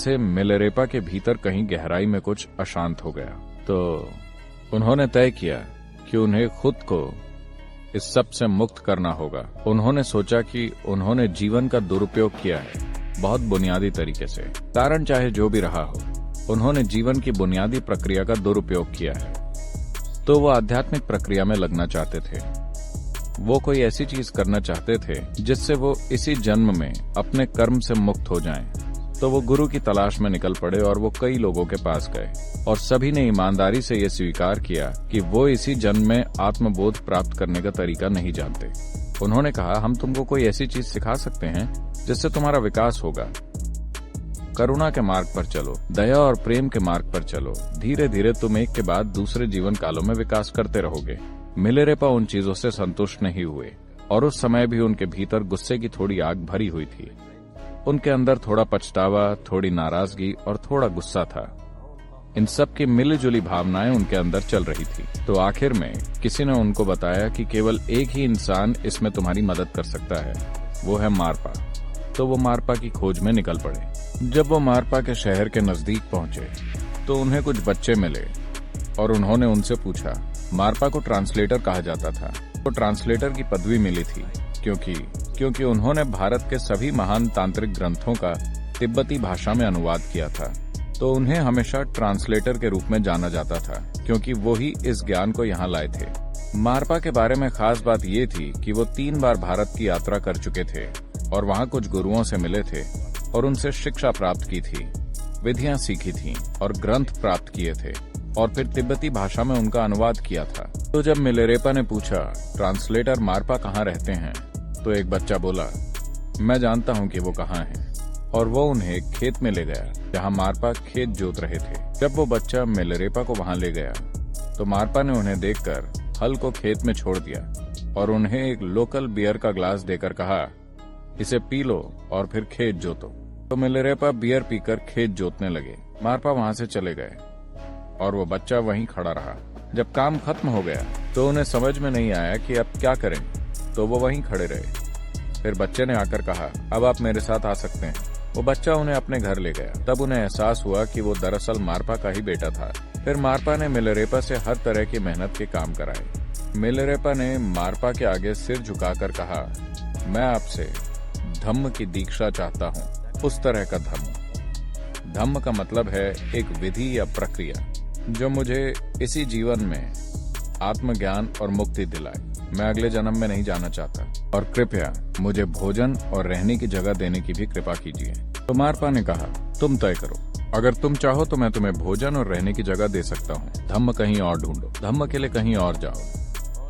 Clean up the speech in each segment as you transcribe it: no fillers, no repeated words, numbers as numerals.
से मिलेरेपा के भीतर कहीं गहराई में कुछ अशांत हो गया। तो उन्होंने तय किया कि उन्हें खुद को इस सब से मुक्त करना होगा। उन्होंने सोचा कि उन्होंने जीवन का दुरुपयोग किया है, बहुत बुनियादी तरीके से। कारण चाहे जो भी रहा हो, उन्होंने जीवन की बुनियादी प्रक्रिया का दुरुपयोग किया है। तो वो आध्यात्मिक प्रक्रिया में लगना चाहते थे। वो कोई ऐसी चीज करना चाहते थे जिससे वो इसी जन्म में अपने कर्म से मुक्त हो जाएं। तो वो गुरु की तलाश में निकल पड़े और वो कई लोगों के पास गए और सभी ने ईमानदारी से ये स्वीकार किया कि वो इसी जन्म में आत्मबोध प्राप्त करने का तरीका नहीं जानते। उन्होंने कहा, हम तुमको कोई ऐसी चीज सिखा सकते हैं जिससे तुम्हारा विकास होगा। करुणा के मार्ग पर चलो, दया और प्रेम के मार्ग पर चलो। धीरे धीरे तुम एक के बाद दूसरे जीवन कालों में विकास करते रहोगे। मिलेरेपा उन चीजों से संतुष्ट नहीं हुए और उस समय भी उनके भीतर गुस्से की थोड़ी आग भरी हुई थी। उनके अंदर थोड़ा पछतावा, थोड़ी नाराजगी और थोड़ा गुस्सा था। इन सब की मिलीजुली भावनाएं उनके अंदर चल रही थी। तो आखिर में किसी ने उनको बताया कि केवल एक ही इंसान इसमें तुम्हारी मदद कर सकता है, वो है मारपा। तो वो मारपा की खोज में निकल पड़े। जब वो मारपा के शहर के नजदीक पहुंचे तो उन्हें कुछ बच्चे मिले और उन्होंने उनसे पूछा। मारपा को ट्रांसलेटर कहा जाता था। तो ट्रांसलेटर की पदवी मिली थी क्योंकि उन्होंने भारत के सभी महान तांत्रिक ग्रंथों का तिब्बती भाषा में अनुवाद किया था। तो उन्हें हमेशा ट्रांसलेटर के रूप में जाना जाता था क्योंकि वो ही इस ज्ञान को यहाँ लाए थे। मारपा के बारे में खास बात ये थी कि वो 3 बार भारत की यात्रा कर चुके थे और वहाँ कुछ गुरुओं से मिले थे और उनसे शिक्षा प्राप्त की थी, विधियां सीखी थीं और ग्रंथ प्राप्त किए थे और फिर तिब्बती भाषा में उनका अनुवाद किया था। तो जब मिलेरेपा ने पूछा, ट्रांसलेटर मारपा कहाँ रहते हैं, तो एक बच्चा बोला, मैं जानता हूँ कि वो कहाँ हैं। और वो उन्हें खेत में ले गया जहाँ मारपा खेत जोत रहे थे। जब वो बच्चा मिलेरेपा को वहाँ ले गया तो मारपा ने उन्हें देखकर हल को खेत में छोड़ दिया और उन्हें एक लोकल बियर का ग्लास देकर कहा, इसे पी लो और फिर खेत जोतो। तो मिलेरेपा बियर पीकर खेत जोतने लगे। मारपा वहाँ से चले गए और वो बच्चा वहीं खड़ा रहा। जब काम खत्म हो गया तो उन्हें समझ में नहीं आया कि अब क्या करें, तो वो वहीं खड़े रहे। फिर बच्चे ने आकर कहा, अब आप मेरे साथ आ सकते हैं। वो बच्चा उन्हें अपने घर ले गया। तब उन्हें एहसास हुआ कि वो दरअसल मारपा का ही बेटा था। फिर मारपा ने मिलेरेपा से हर तरह की मेहनत के काम कराए। मिलेरेपा ने मारपा के आगे सिर झुकाकर कहा, मैं आपसे धम्म की दीक्षा चाहता हूँ, उस तरह का धम्म। धम्म का मतलब है एक विधि या प्रक्रिया जो मुझे इसी जीवन में आत्मज्ञान और मुक्ति दिलाए। मैं अगले जन्म में नहीं जाना चाहता और कृपया मुझे भोजन और रहने की जगह देने की भी कृपा कीजिए। तो मारपा ने कहा, तुम तय करो, अगर तुम चाहो तो मैं तुम्हें भोजन और रहने की जगह दे सकता हूँ। धम्म कहीं और ढूंढो, धम्म के लिए कहीं और जाओ,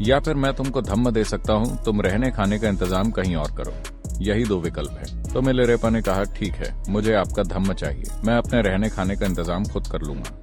या फिर मैं तुमको धम्म दे सकता हूँ, तुम रहने खाने का इंतजाम कहीं और करो। यही 2 विकल्प है। तो मिलेरेपा ने कहा, ठीक है, मुझे आपका धम्म चाहिए, मैं अपने रहने खाने का इंतजाम खुद कर लूंगा।